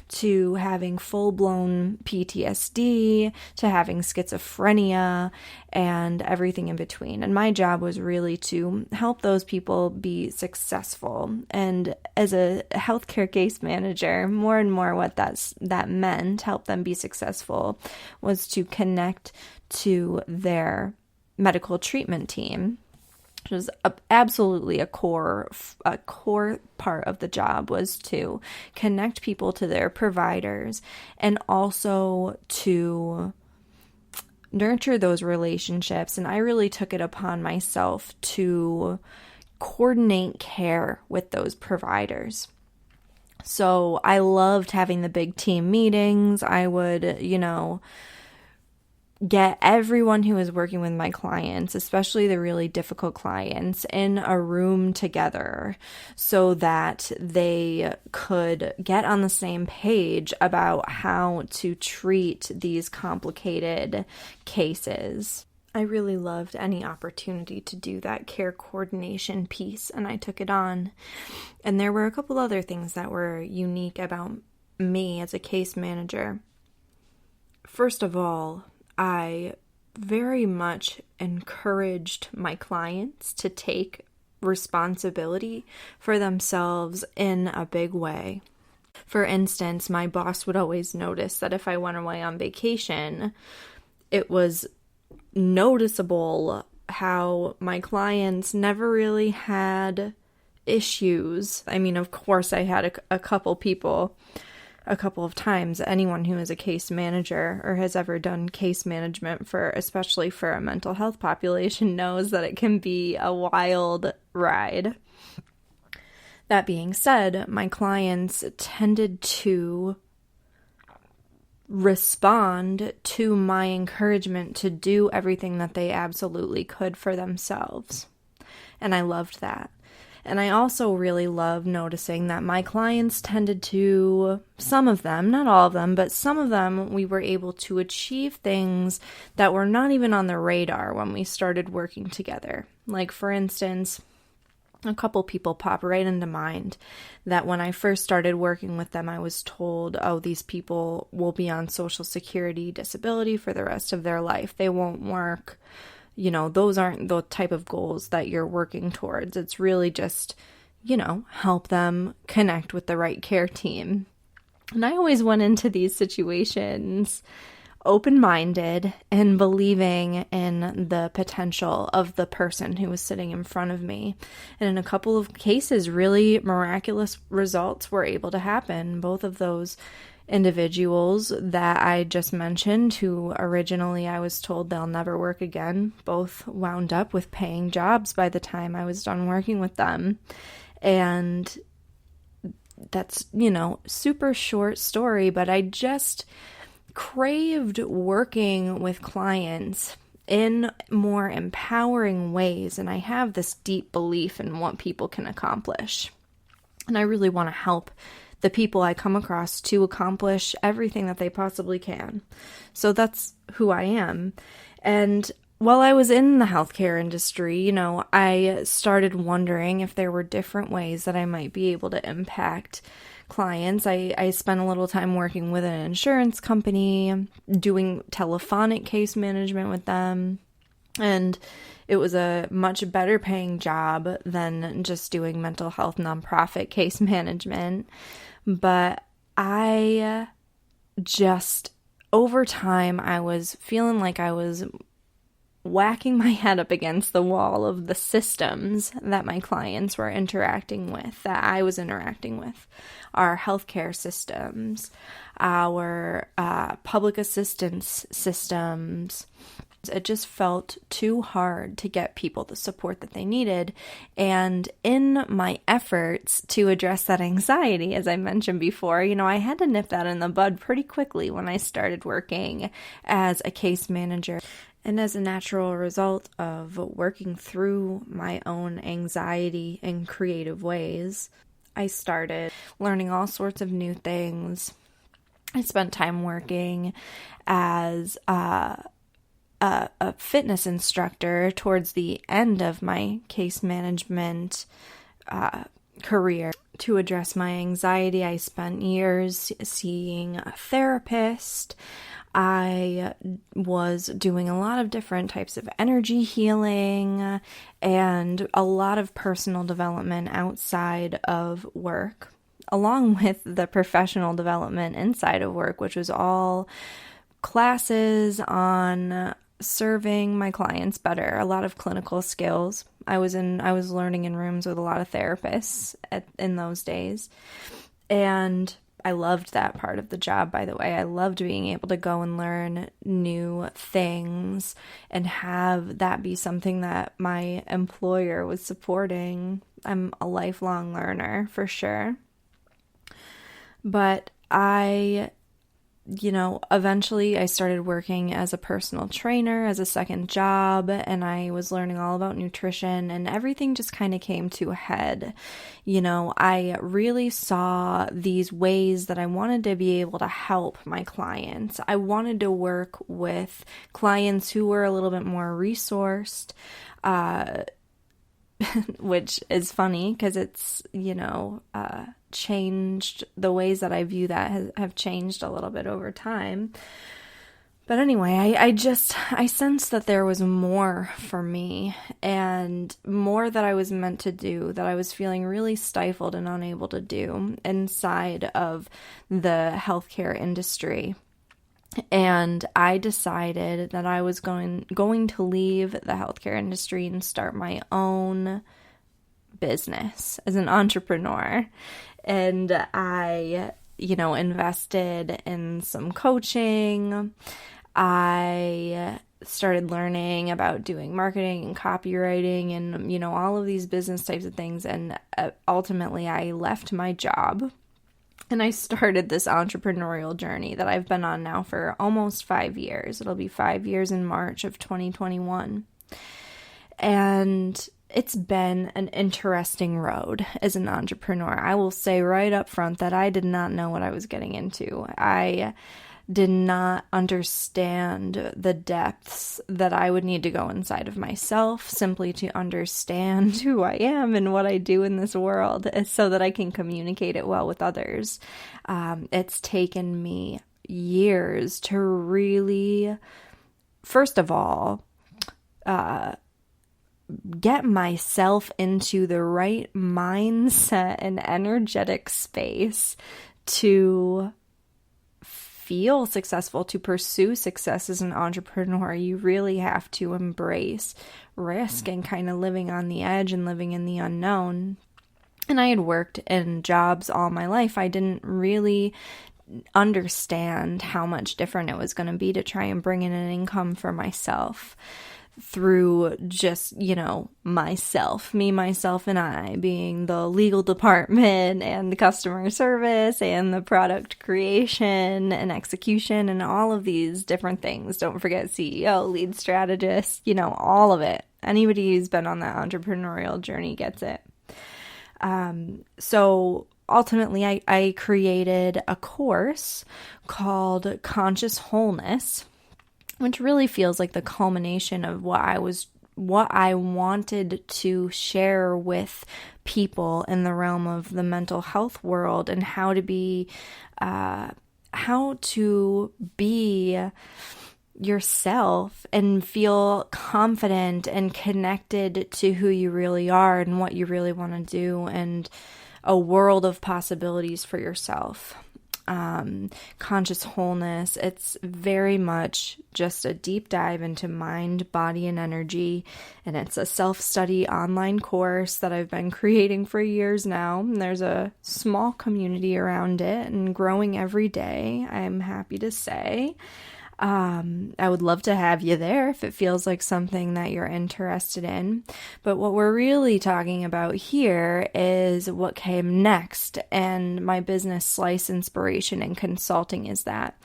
to having full-blown PTSD, to having schizophrenia, and everything in between. And my job was really to help those people be successful. And as a healthcare case manager, more and more what that meant, help them be successful, was to connect to their medical treatment team, which was absolutely a core part of the job, was to connect people to their providers and also to nurture those relationships. And I really took it upon myself to coordinate care with those providers. So I loved having the big team meetings. I would, get everyone who was working with my clients, especially the really difficult clients, in a room together so that they could get on the same page about how to treat these complicated cases. I really loved any opportunity to do that care coordination piece, and I took it on. And there were a couple other things that were unique about me as a case manager. First of all, I very much encouraged my clients to take responsibility for themselves in a big way. For instance, my boss would always notice that if I went away on vacation, it was noticeable how my clients never really had issues. I mean, of course, I had a couple people a couple of times. Anyone who is a case manager or has ever done case management especially for a mental health population, knows that it can be a wild ride. That being said, my clients tended to respond to my encouragement to do everything that they absolutely could for themselves. And I loved that. And I also really love noticing that my clients tended to, some of them, not all of them, but some of them, we were able to achieve things that were not even on the radar when we started working together. Like, for instance, a couple people pop right into mind that when I first started working with them, I was told, oh, these people will be on Social Security disability for the rest of their life. They won't work. Those aren't the type of goals that you're working towards. It's really just, help them connect with the right care team. And I always went into these situations open-minded and believing in the potential of the person who was sitting in front of me. And in a couple of cases, really miraculous results were able to happen. Both of those individuals that I just mentioned, who originally I was told they'll never work again, both wound up with paying jobs by the time I was done working with them. And that's, super short story, but I just craved working with clients in more empowering ways. And I have this deep belief in what people can accomplish. And I really want to help the people I come across to accomplish everything that they possibly can. So that's who I am. And while I was in the healthcare industry, I started wondering if there were different ways that I might be able to impact clients. I spent a little time working with an insurance company, doing telephonic case management with them. And it was a much better paying job than just doing mental health nonprofit case management. But I just, over time, I was feeling like I was whacking my head up against the wall of the systems that my clients were interacting with, that I was interacting with. Our healthcare systems, our public assistance systems. It just felt too hard to get people the support that they needed. And in my efforts to address that anxiety, as I mentioned before, I had to nip that in the bud pretty quickly when I started working as a case manager. And as a natural result of working through my own anxiety in creative ways, I started learning all sorts of new things. I spent time working as a fitness instructor towards the end of my case management career. To address my anxiety, I spent years seeing a therapist. I was doing a lot of different types of energy healing and a lot of personal development outside of work, along with the professional development inside of work, which was all classes on serving my clients better, a lot of clinical skills. I was learning in rooms with a lot of therapists in those days. And I loved that part of the job, by the way. I loved being able to go and learn new things and have that be something that my employer was supporting. I'm a lifelong learner for sure. But eventually I started working as a personal trainer as a second job, and I was learning all about nutrition, and everything just kind of came to a head. I really saw these ways that I wanted to be able to help my clients. I wanted to work with clients who were a little bit more resourced, which is funny because it's, changed. The ways that I view that have changed a little bit over time. But anyway, I sensed that there was more for me and more that I was meant to do, that I was feeling really stifled and unable to do inside of the healthcare industry. And I decided that I was going to leave the healthcare industry and start my own business as an entrepreneur. And I, invested in some coaching. I started learning about doing marketing and copywriting and, all of these business types of things. And ultimately, I left my job and I started this entrepreneurial journey that I've been on now for almost 5 years. It'll be 5 years in March of 2021. And it's been an interesting road as an entrepreneur. I will say right up front that I did not know what I was getting into. I did not understand the depths that I would need to go inside of myself simply to understand who I am and what I do in this world so that I can communicate it well with others. It's taken me years to really, first of all, get myself into the right mindset and energetic space to feel successful, to pursue success as an entrepreneur. You really have to embrace risk and kind of living on the edge and living in the unknown. And I had worked in jobs all my life. I didn't really understand how much different it was going to be to try and bring in an income for myself through just, myself, and I being the legal department and the customer service and the product creation and execution and all of these different things. Don't forget CEO, lead strategist, all of it. Anybody who's been on that entrepreneurial journey gets it. So ultimately I created a course called Conscious Wholeness, which really feels like the culmination of what I wanted to share with people in the realm of the mental health world and how to be yourself and feel confident and connected to who you really are and what you really want to do, and a world of possibilities for yourself. Conscious Wholeness, it's very much just a deep dive into mind, body, and energy, and it's a self-study online course that I've been creating for years now. And there's a small community around it and growing every day, I'm happy to say. I would love to have you there if it feels like something that you're interested in. But what we're really talking about here is what came next, and my business S.L.I.C.E inspiration and consulting is that.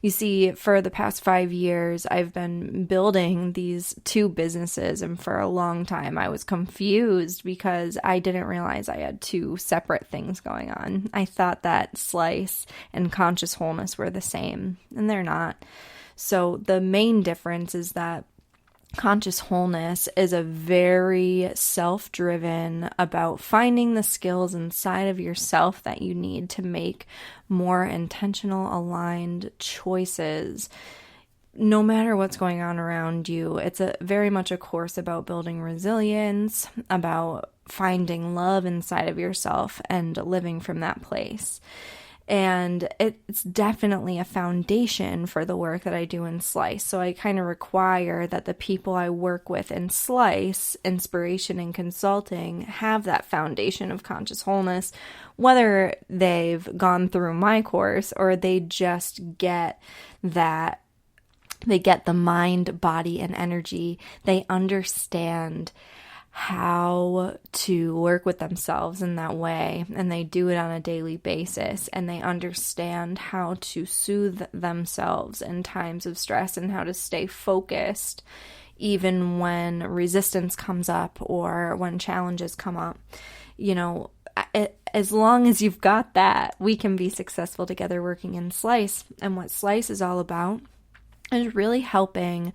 You see, for the past 5 years, I've been building these two businesses, and for a long time I was confused because I didn't realize I had two separate things going on. I thought that S.L.I.C.E and Conscious Wholeness were the same, and they're not. So the main difference is that Conscious wholeness is a very self-driven about finding the skills inside of yourself that you need to make more intentional, aligned choices no matter what's going on around you. It's very much a course about building resilience, about finding love inside of yourself and living from that place. And it's definitely a foundation for the work that I do in S.L.I.C.E. So I kind of require that the people I work with in S.L.I.C.E, inspiration and consulting, have that foundation of conscious wholeness, whether they've gone through my course or they just get that, they get the mind, body, and energy. They understand how to work with themselves in that way, and they do it on a daily basis, and they understand how to soothe themselves in times of stress and how to stay focused even when resistance comes up or when challenges come up. As long as you've got that, we can be successful together working in S.L.I.C.E. And what S.L.I.C.E. is all about is really helping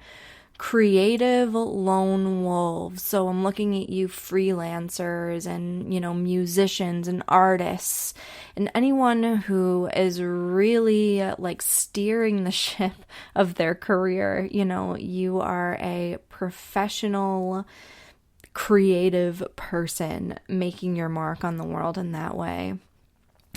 creative lone wolves. So I'm looking at you freelancers and, musicians and artists and anyone who is really like steering the ship of their career. You are a professional, creative person making your mark on the world in that way.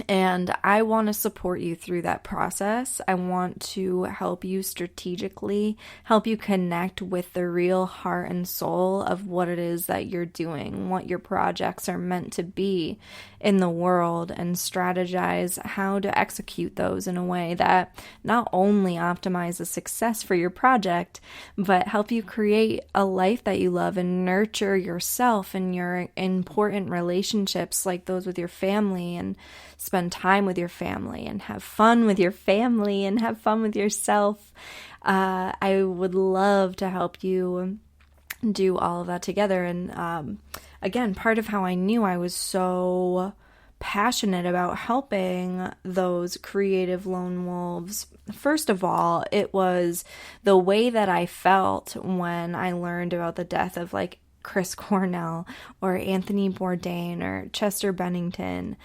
And I want to support you through that process. I want to help you strategically, help you connect with the real heart and soul of what it is that you're doing, what your projects are meant to be in the world, and strategize how to execute those in a way that not only optimizes success for your project, but help you create a life that you love and nurture yourself and your important relationships like those with your family, and spend time with your family and have fun with your family and have fun with yourself. I would love to help you do all of that together. And again, part of how I knew I was so passionate about helping those creative lone wolves, first of all, it was the way that I felt when I learned about the death of like Chris Cornell or Anthony Bourdain or Chester Bennington.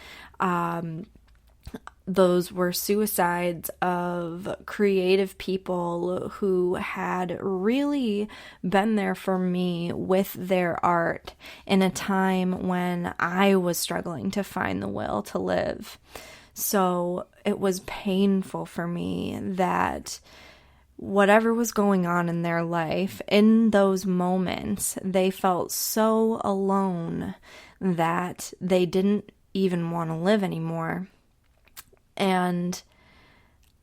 Those were suicides of creative people who had really been there for me with their art in a time when I was struggling to find the will to live. So it was painful for me that whatever was going on in their life, in those moments, they felt so alone that they didn't even want to live anymore. And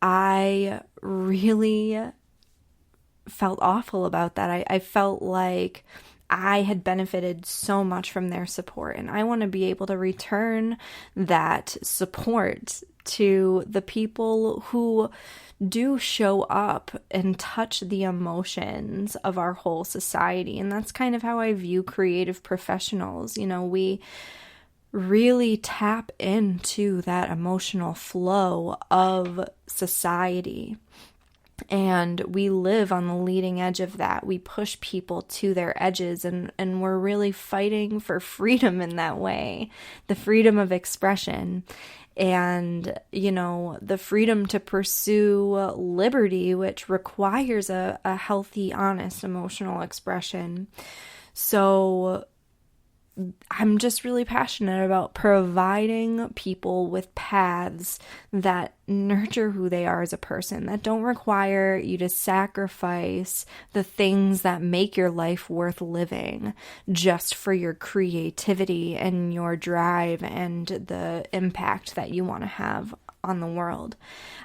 I really felt awful about that. I felt like I had benefited so much from their support, and I want to be able to return that support to the people who do show up and touch the emotions of our whole society. And that's kind of how I view creative professionals. We really tap into that emotional flow of society. And we live on the leading edge of that. We push people to their edges, and we're really fighting for freedom in that way, the freedom of expression. And, the freedom to pursue liberty, which requires a healthy, honest, emotional expression. So I'm just really passionate about providing people with paths that nurture who they are as a person, that don't require you to sacrifice the things that make your life worth living just for your creativity and your drive and the impact that you want to have on the world.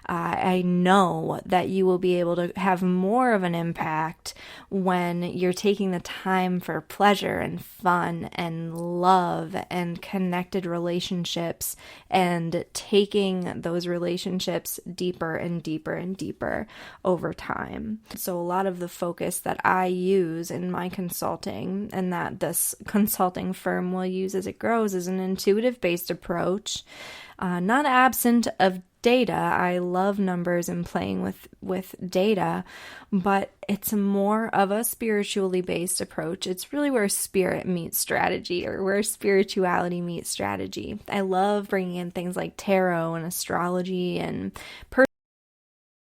I know that you will be able to have more of an impact when you're taking the time for pleasure and fun and love and connected relationships, and taking those relationships deeper and deeper and deeper over time. So a lot of the focus that I use in my consulting, and that this consulting firm will use as it grows, is an intuitive based approach, not absent of data. I love numbers and playing with data, but it's more of a spiritually based approach. It's really where spirit meets strategy, or where spirituality meets strategy. I love bringing in things like tarot and astrology and